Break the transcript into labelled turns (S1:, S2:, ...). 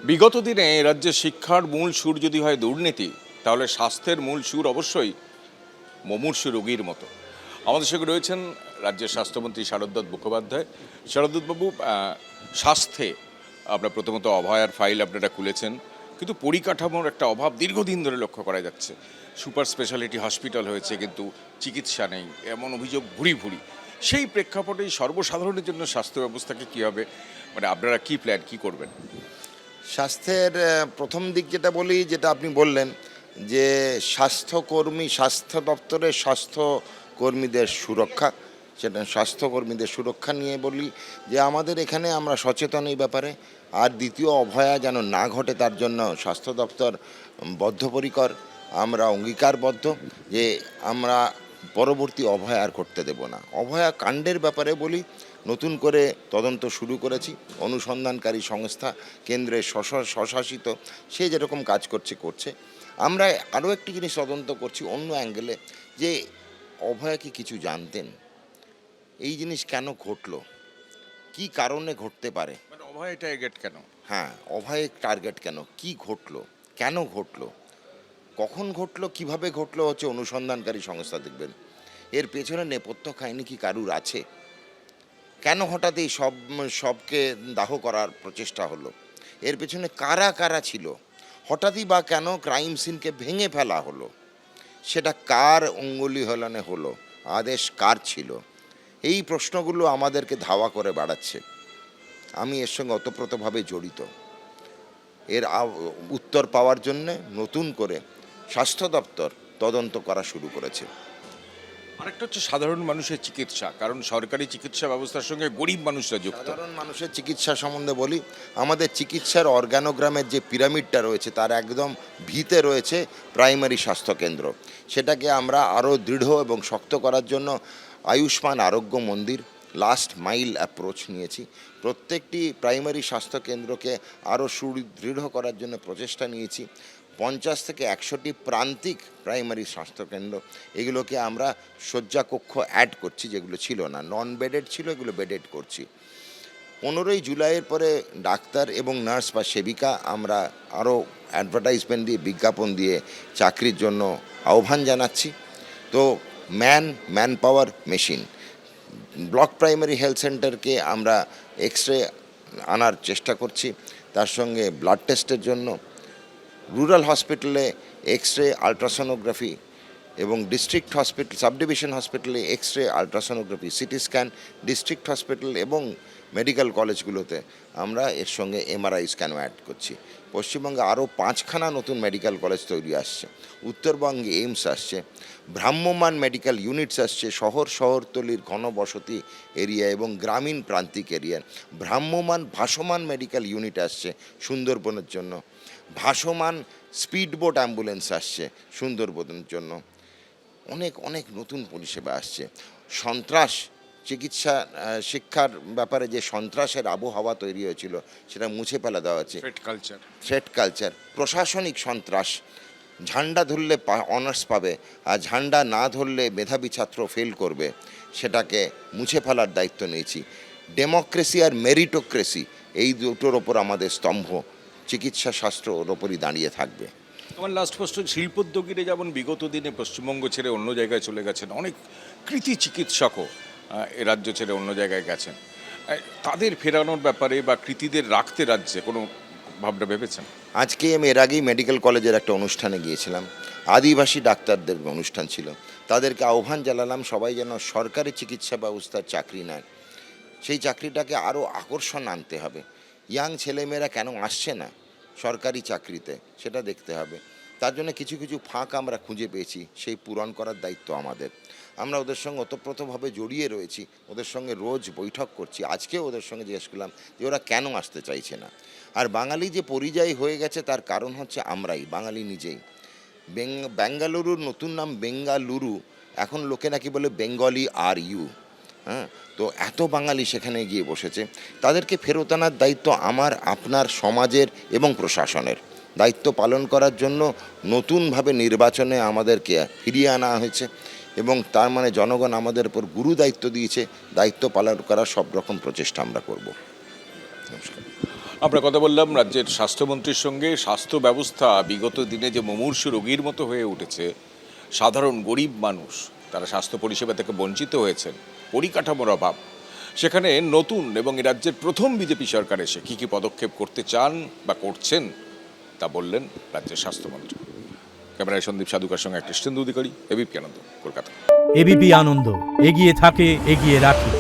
S1: বিগত দিনে এ রাজ্যে শিক্ষার মূল সুর যদি হয় দুর্নীতি, তাহলে স্বাস্থ্যের মূল সুর অবশ্যই মুমূর্ষু রোগীর মতো। আমাদের সঙ্গে রয়েছেন রাজ্যের স্বাস্থ্যমন্ত্রী শারদত্ত মুখোপাধ্যায়। শারদত্তবাবু, স্বাস্থ্যে আপনার প্রথমত অভয়ার ফাইল আপনারা খুলেছেন, কিন্তু পরিকাঠামোর একটা অভাব দীর্ঘদিন ধরে লক্ষ্য করা যাচ্ছে। সুপার স্পেশালিটি হসপিটাল হয়েছে কিন্তু চিকিৎসা নেই, এমন অভিযোগ ভুরি ভুরি। সেই প্রেক্ষাপটেই সর্বসাধারণের জন্য স্বাস্থ্য ব্যবস্থাকে কীভাবে, মানে আপনারা কী প্ল্যান, কী করবেন?
S2: স্বাস্থ্যের প্রথম দিক যেটা বলি, যেটা আপনি বললেন যে স্বাস্থ্য দপ্তরের স্বাস্থ্যকর্মীদের সুরক্ষা, সেটা স্বাস্থ্যকর্মীদের সুরক্ষা নিয়ে বলি যে আমাদের এখানে আমরা সচেতন এই ব্যাপারে। আর দ্বিতীয় অভয়া যেন না ঘটে তার জন্য স্বাস্থ্য দপ্তর বদ্ধপরিকর। আমরা অঙ্গীকারবদ্ধ যে আমরা পরবর্তী অভয়া আর করতে দেব না। অভয়া কাণ্ডের ব্যাপারে বলি, নতুন করে তদন্ত শুরু করেছি। অনুসন্ধানকারী সংস্থা কেন্দ্রের স্বশাসিত, সে যেরকম কাজ করছে। আমরা আরও একটি জিনিস তদন্ত করছি অন্য অ্যাঙ্গেলে, যে অভয়া কি কিছু জানতেন? এই জিনিস কেন ঘটলো, কি কারণে ঘটতে পারে?
S1: মানে অভয় টার্গেট কেন?
S2: হ্যাঁ, অভয়ের টার্গেট কেন, কি ঘটলো, কেন ঘটলো, কখন ঘটলো, কিভাবে ঘটলো, হচ্ছে অনুসন্ধানকারী সংস্থা দেখবেন। এর পেছনে নেপথ্য কাহিনী কি কারুর আছে? কেন হঠাৎ এই সবকে দাহ করার প্রচেষ্টা হলো? এর পেছনে কারা কারা ছিল? হঠাৎই বা কেন ক্রাইম সিনকে ভেঙে ফেলা হলো? সেটা কার অঙ্গুলি হলনে হলো? আদেশ কার ছিল? এই প্রশ্নগুলো আমাদেরকে ধাওয়া করে বেড়াচ্ছে। আমি এর সঙ্গে ওতপ্রোতভাবে জড়িত। এর উত্তর পাওয়ার জন্যে নতুন করে স্বাস্থ্য দপ্তর তদন্ত করা শুরু করেছে।
S1: আরেকটা হচ্ছে সাধারণ মানুষের চিকিৎসা, কারণ সরকারি চিকিৎসা ব্যবস্থার সঙ্গে গরিব মানুষরা যুক্ত।
S2: সাধারণ মানুষের চিকিৎসা সম্বন্ধে বলি, আমাদের চিকিৎসার অর্গানোগ্রামের যে পিরামিডটা রয়েছে তার একদম ভিতে রয়েছে প্রাইমারি স্বাস্থ্যকেন্দ্র। সেটাকে আমরা আরও দৃঢ় এবং শক্ত করার জন্য আয়ুষ্মান আরোগ্য মন্দির, লাস্ট মাইল অ্যাপ্রোচ নিয়েছি। প্রত্যেকটি প্রাইমারি স্বাস্থ্যকেন্দ্রকে আরও সুদৃঢ় করার জন্য প্রচেষ্টা নিয়েছি। 50 থেকে 100টি প্রান্তিক প্রাইমারি স্বাস্থ্যকেন্দ্র, এগুলোকে আমরা শয্যাকক্ষ অ্যাড করছি, যেগুলো ছিল না, নন বেডেড ছিল, এগুলো বেডেড করছি। 15ই জুলাইয়ের পরে ডাক্তার এবং নার্স বা সেবিকা আমরা আরও অ্যাডভার্টাইজমেন্ট দিয়ে, বিজ্ঞাপন দিয়ে চাকরির জন্য আহ্বান জানাচ্ছি। তো man power machine, block primary health সেন্টারকে আমরা এক্সরে আনার চেষ্টা করছি, তার সঙ্গে ব্লাড টেস্টের জন্য। রুরাল হসপিটালে এক্সরে, আলট্রাসোনোগ্রাফি, এবং ডিস্ট্রিক্ট হসপিটাল, সাব ডিভিশন হসপিটালে x-ray, ultrasonography, CT scan, district hospital এবং মেডিকেল কলেজগুলোতে আমরা এর সঙ্গে এমআরআই স্ক্যানও অ্যাড করছি। পশ্চিমবঙ্গে আরও 5খানা নতুন মেডিকেল কলেজ তৈরি আসছে। উত্তরবঙ্গে এইমস আসছে, ভ্রাম্যমাণ মেডিকেল ইউনিটস আসছে শহরতলির ঘনবসতি এরিয়া এবং গ্রামীণ প্রান্তিক এরিয়ার। ভাসমান মেডিকেল ইউনিট আসছে সুন্দরবনের জন্য। ভাসমান স্পিডবোট অ্যাম্বুলেন্স আসছে সুন্দরবনের জন্য। অনেক নতুন পরিষেবা আসছে। সন্ত্রাস চিকিৎসা শিক্ষার ব্যাপারে যে সন্ত্রাসের আবহাওয়া তৈরি হয়েছিল, সেটা মুছে ফেলা দেওয়া হচ্ছে। থ্রেট কালচার, প্রশাসনিক সন্ত্রাস, ঝান্ডা ধরলে অনার্স পাবে আর ঝান্ডা না ধরলে মেধাবী ছাত্র ফেল করবে, সেটাকে মুছে ফেলার দায়িত্ব নিয়েছি। ডেমোক্রেসি আর মেরিটোক্রেসি, এই দুটোর ওপর আমাদের স্তম্ভ চিকিৎসা শাস্ত্রের ওপরই দাঁড়িয়ে থাকবে।
S1: আমার লাস্ট প্রশ্ন, শিল্পোদ্যোগীরা যেমন বিগত দিনে পশ্চিমবঙ্গ ছেড়ে অন্য জায়গায় চলে গেছেন, অনেক কৃতি চিকিৎসকও এ রাজ্য ছেড়ে অন্য জায়গায় গেছেন, তাদের ফেরানোর ব্যাপারে বা কৃতিদের রাখতে রাজ্যে কোনো ভাবনা ভেবেছেন?
S2: আজকে আমি এর আগেই মেডিকেল কলেজের একটা অনুষ্ঠানে গিয়েছিলাম, আদিবাসী ডাক্তারদের অনুষ্ঠান ছিল। তাদেরকে আহ্বান জানালাম সবাই যেন সরকারি চিকিৎসা ব্যবস্থার চাকরি নেয়। সেই চাকরিটাকে আরও আকর্ষণ আনতে হবে। ইয়াং ছেলেমেয়েরা কেন আসছে না সরকারি চাকরিতে, সেটা দেখতে হবে। তার জন্য কিছু ফাঁক আমরা খুঁজে পেয়েছি, সেই পূরণ করার দায়িত্ব আমাদের। আমরা ওদের সঙ্গে ওতপ্রোতভাবে জড়িয়ে রয়েছি, ওদের সঙ্গে রোজ বৈঠক করছি। আজকেও ওদের সঙ্গে জিজ্ঞেস করলাম যে ওরা কেন আসতে চাইছে না। আর বাঙালি যে পরিযায়ী হয়ে গেছে তার কারণ হচ্ছে আমরাই, বাঙালি নিজেই। বেঙ্গালুরুর নতুন নাম বেঙ্গালুরু, এখন লোকে নাকি বলে বেঙ্গলি আর ইউ। হ্যাঁ, তো এত বাঙালি সেখানে গিয়ে বসেছে, তাদেরকে ফেরত আনার দায়িত্ব আমার, আপনার, সমাজের এবং প্রশাসনের। দায়িত্ব পালন করার জন্য নতুনভাবে নির্বাচনে আমাদেরকে ফিরিয়ে আনা হয়েছে এবং তার মানে জনগণ আমাদের উপর গুরু দায়িত্ব দিয়েছে। দায়িত্ব পালন করার সব রকম প্রচেষ্টা আমরা করব। নমস্কার।
S1: আমরা কথা বললাম রাজ্যের স্বাস্থ্যমন্ত্রীর সঙ্গে। স্বাস্থ্য ব্যবস্থা বিগত দিনে যে মুমূর্ষু রোগীর মতো হয়ে উঠেছে, সাধারণ গরিব মানুষ তারা স্বাস্থ্য পরিষেবা থেকে বঞ্চিত হয়েছেন, পরিকাঠামোর অভাব, সেখানে নতুন এবং এ রাজ্যের প্রথম বিজেপি সরকার এসে কী কী পদক্ষেপ করতে চান বা করছেন তা বললেন রাজ্যের স্বাস্থ্যমন্ত্রী। ক্যামেরায় সন্দীপ সাধুকার সঙ্গে কৃষ্ণেন্দু অধিকারী, এবিপি আনন্দ, কলকাতা।
S3: এবিপি আনন্দ, এগিয়ে থাকে, এগিয়ে রাখে।